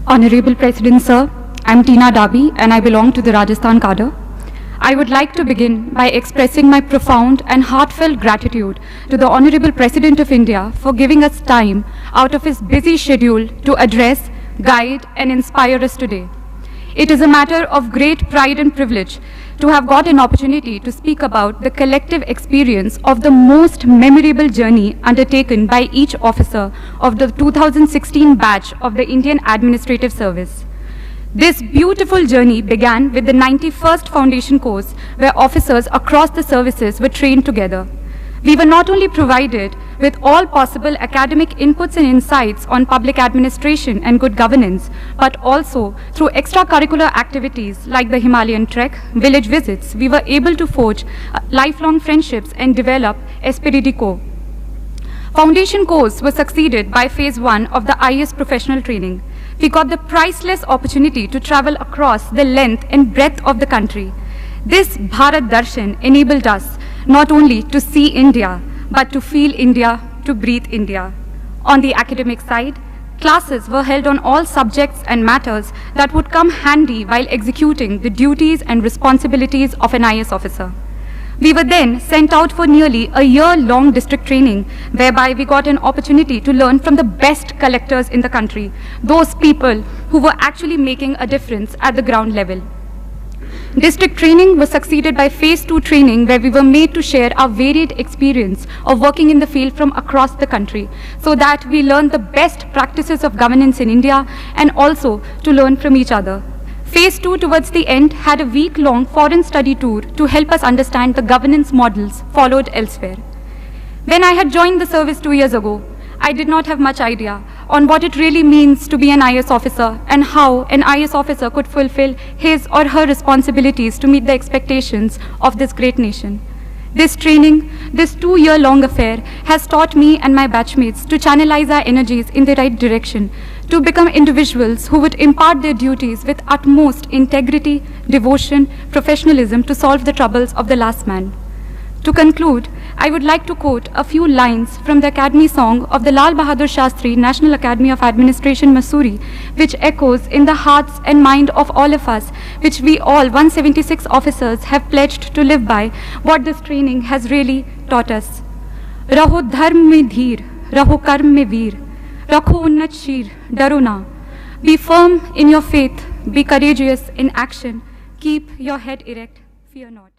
Honorable President Sir, I am Tina Dabi and I belong to the Rajasthan cadre. I would like to begin by expressing my profound and heartfelt gratitude to the Honorable President of India for giving us time out of his busy schedule to address, guide and inspire us today. It is a matter of great pride and privilege to have got an opportunity to speak about the collective experience of the most memorable journey undertaken by each officer of the 2016 batch of the Indian Administrative Service. This beautiful journey began with the 91st Foundation course, where officers across the services were trained together. We were not only provided with all possible academic inputs and insights on public administration and good governance, but also through extracurricular activities like the Himalayan trek, village visits, we were able to forge lifelong friendships and develop esprit de corps. Foundation course was succeeded by phase 1 of the IAS professional training. We got the priceless opportunity to travel across the length and breadth of the country. This Bharat Darshan enabled us not only to see India, but to feel India, to breathe India. On the academic side, classes were held on all subjects and matters that would come handy while executing the duties and responsibilities of an IAS officer. We were then sent out for nearly a year-long district training, whereby we got an opportunity to learn from the best collectors in the country, those people who were actually making a difference at the ground level. District training was succeeded by phase 2 training, where we were made to share our varied experience of working in the field from across the country, so that we learned the best practices of governance in India and also to learn from each other. Phase 2 towards the end had a week-long foreign study tour to help us understand the governance models followed elsewhere. When I had joined the service 2 years ago, I did not have much idea on what it really means to be an IAS officer and how an IAS officer could fulfill his or her responsibilities to meet the expectations of this great nation. This training, this 2-year-long affair, has taught me and my batchmates to channelize our energies in the right direction, to become individuals who would impart their duties with utmost integrity, devotion, professionalism to solve the troubles of the last man. To conclude, I would like to quote a few lines from the Academy song of the Lal Bahadur Shastri National Academy of Administration, Mussoorie, which echoes in the hearts and mind of all of us, which we all 176 officers have pledged to live by, what this training has really taught us. Raho dharm mein dheer, raho karm mein veer, rakho unnat sheer, daro na. Be firm in your faith, be courageous in action, keep your head erect, fear not.